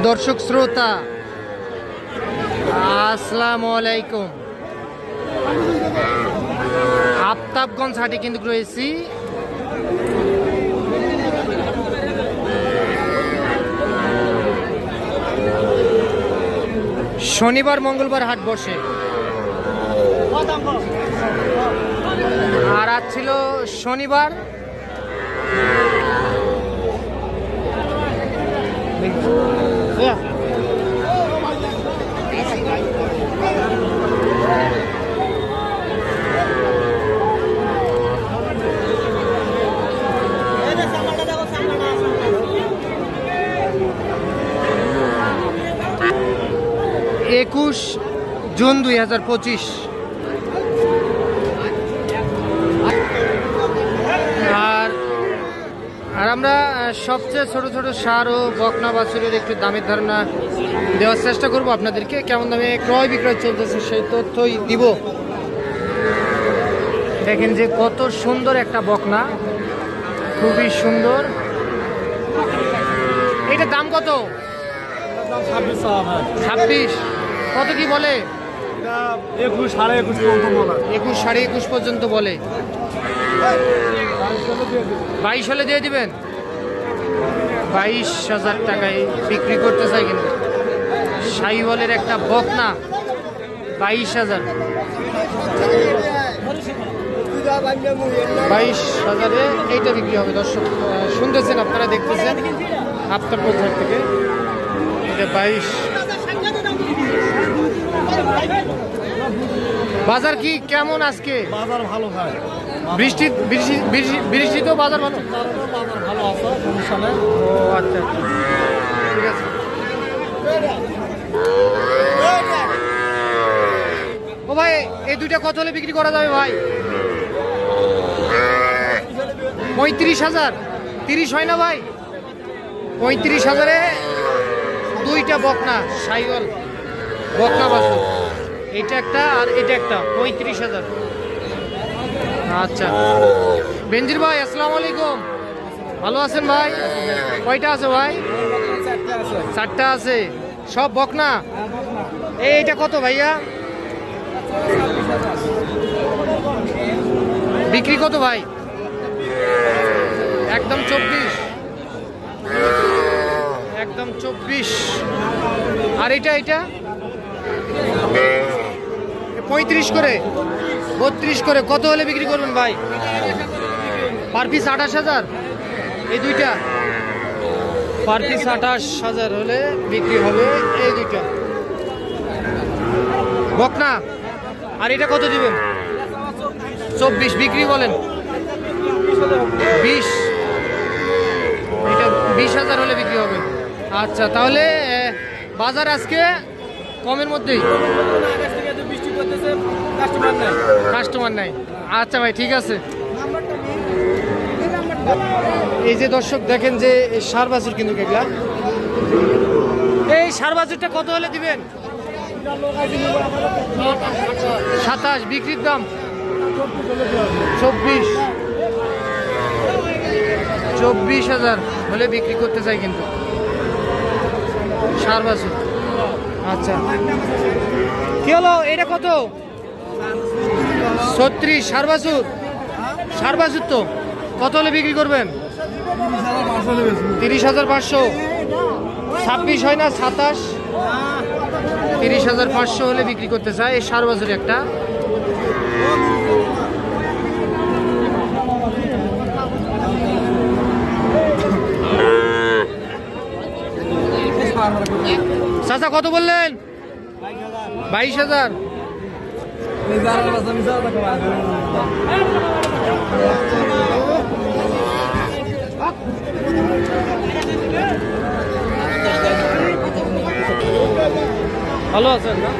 দর্শক শ্রোতা আসসালামু আলাইকুম। আফতাবগঞ্জ হাটে কিন্তু রয়েছি। শনিবার মঙ্গলবার হাট বসে, আর আজ ছিল শনিবার। একুশ জুন 2025। আর আমরা সবচেয়ে ছোট ছোট সার ও বকনা বাছুরের একটু দামের ধারণা দেওয়ার চেষ্টা করব আপনাদেরকে। কেমন দামে ক্রয় বিক্রয় চলতেছে সেই তথ্যই দিব। দেখেন যে কত সুন্দর একটা বকনা, খুবই সুন্দর। এইটার দাম কত? 26। কত কি বলে? 21 সাড়ে 21 পর্যন্ত বলে। 22 হলে দিয়ে দিবেন। 22,000 টাকায় বিক্রি করতে চাই কিন্তু। শাহিওয়ালের একটা বকনা 22,000। 22,000-এ এইটা বিক্রি হবে। দর্শক শুনতেছেন, আপনারা দেখতেছেন আফতাবগঞ্জ হাট থেকে। এটা 22। বাজার কি কেমন আজকে? বাজার ভালো ভাই। বৃষ্টিতেও বাজার ভালো। বাজার ভালো আছে, সমস্যা নেই। ও আচ্ছা, ঠিক আছে। ও ভাই, এই দুইটা কত হলে বিক্রি করা যাবে ভাই? 35,000। 30 হয় না ভাই? 35,000-এ দুইটা বকনা শাহিওয়াল বকনা বাছুর। এটা একটা আর এটা একটা। 35,000। আচ্ছা বেনজির ভাই, আসসালামু আলাইকুম। ভালো আছেন ভাই? কয়টা আছে ভাই? 4টা আছে। সব বকনা? এইটা কত ভাইয়া বিক্রি কত ভাই? একদম 24। একদম 24। আর এটা 35 করে, 32 করে। কত হলে বিক্রি করবেন ভাই? Per piece 28,000। এই দুইটা পার পিস 28,000 হলে বিক্রি হবে এই দুইটা বকনা। আর এটা কত দিবেন? 24 বিক্রি বলেন। 20। এটা 20,000 হলে বিক্রি হবে। আচ্ছা, তাহলে বাজার আজকে কমের মধ্যেই, কাস্টমার নাই। আচ্ছা ভাই, ঠিক আছে। এই যে দর্শক দেখেন যে সার বাছুর কিন্তু এগুলা। এই সার বাছুরটা কত হলে দিবেন? 27। বিক্রির দাম 24,000 হলে বিক্রি করতে চাই কিন্তু সার বাছুর। আচ্ছা, কি হলো? এটা কত? 36। সার বাছুর? সার বাছুর তো কত হলে বিক্রি করবেন? 30,500। 26 হয় না? 27। 30,500 হলে বিক্রি করতে চাই এই সার বাছুর একটা। চাচা কত বললেন? 22,000। ভালো আছেন না?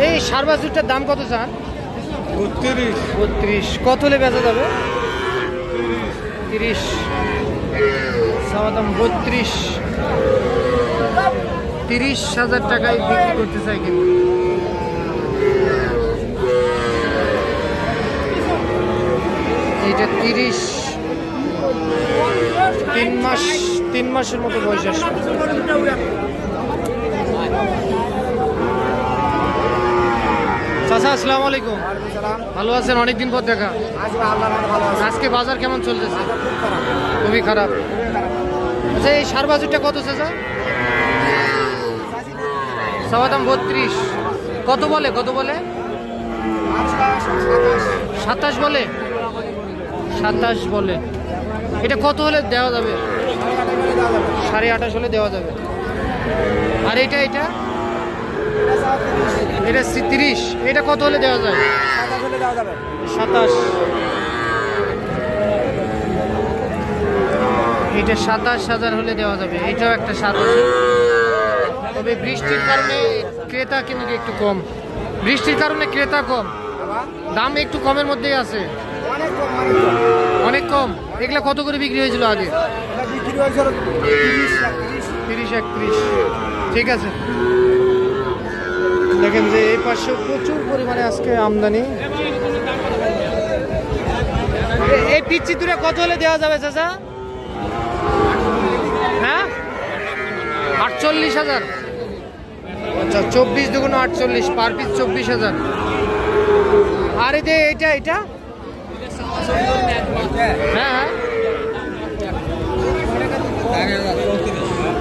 এই সার বাছুরটার দাম কত চান? 32। কত হলে বেচা যাবে? 30। দাম 32। 30,000 টাকায় বিক্রি করতে চাই কিন্তু। এইটা 30। 3 মাস 3 মাসের মতো বয়স আসবে। চাচা আসসালামু আলাইকুম, ভালো আছেন? অনেকদিন পর দেখা। আজকে বাজার কেমন চলতেছে? খুবই খারাপ। আচ্ছা এই সার বাজুরটা কত চাচা? সবার দাম 32। কত বলে? 27 বলে। 27 বলে। এটা কত হলে দেওয়া যাবে? 28.5 হলে দেওয়া যাবে। আর এটা 30। এটা কত হলে দেওয়া যায়? 27। এটা 27,000 হলে দেওয়া যাবে। এটাও একটা সার আছে, তবে বৃষ্টির কারণে ক্রেতা কিন্তু একটু কম। বৃষ্টির কারণে ক্রেতা কম, দাম একটু কমের মধ্যেই আছে। অনেক কম। এগুলা কত করে বিক্রি হয়েছিল আগে? 30-31। ঠিক আছে। দেখেন যে এই পাশে প্রচুর পরিমাণে আজকে আমদানি। এই পিচ্ছি দূরে কত হলে দেওয়া যাবে চাচা? হ্যাঁ 48,000। আচ্ছা 24 দুগুণ 48, পার পিস 24,000। আর এই যে এটা হ্যাঁ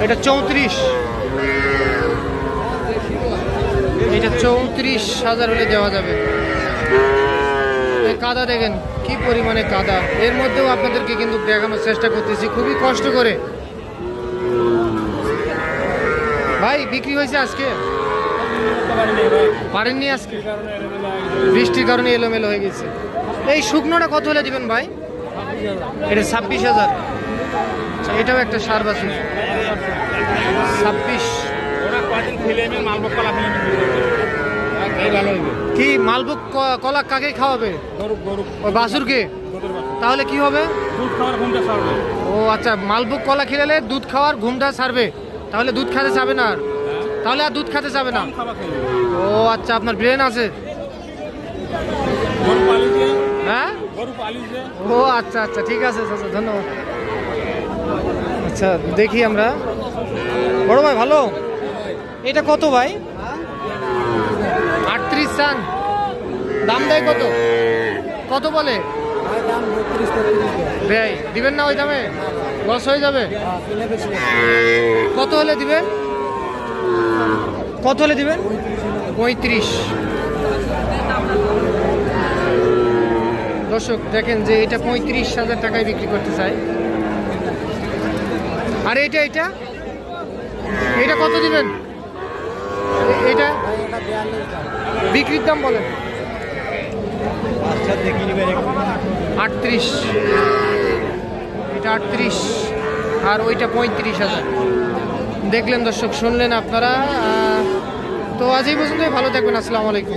এটা 34। এটা 34,000 হলে দেওয়া যাবে। কাদা দেখেন কি পরিমাণে কাদা। এর মধ্যেও আপনাদেরকে কিন্তু দেখানোর চেষ্টা করতেছি খুবই কষ্ট করে। ভাই বিক্রি হয়েছে আজকে? পারেননি আজকে, বৃষ্টির কারণে এলোমেলো হয়ে গেছে। এই শুকনোটা কত হলে দিবেন ভাই? এটা 26,000। আচ্ছা এটাও একটা সার বাছুর। 26। কি মালভোগ কলা কাকে খাওয়াবে? ওই বাছুরকে। তাহলে কি হবে? ও আচ্ছা, মালভোগ কলা খেলে দুধ খাওয়ার ঘুমটা ছাড়বে, তাহলে দুধ খেতে চাবে না। তাহলে আর দুধ খেতে চাবে না। ও আচ্ছা, আপনার ব্রেন আছে। হ্যাঁ ও আচ্ছা আচ্ছা, ঠিক আছে আচ্ছা ধন্যবাদ। আচ্ছা দেখি আমরা। বড় ভাই ভালো, এটা কত ভাই? 38 চান? দাম দেয় কত? কত বলে? ভাই দিবেন না ওই দামে? লস হয়ে যাবে। কত হলে দিবেন? 35। দর্শক দেখেন যে এটা 35,000 টাকায় বিক্রি করতে চাই। আর এটা কত দিবেন? এটা বিক্রির দাম বলেন। 38। এটা 38 আর ওইটা 35,000। দেখলেন দর্শক, শুনলেন আপনারা। তো আজ এই পর্যন্তই, ভালো থাকবেন। আসসালামু আলাইকুম।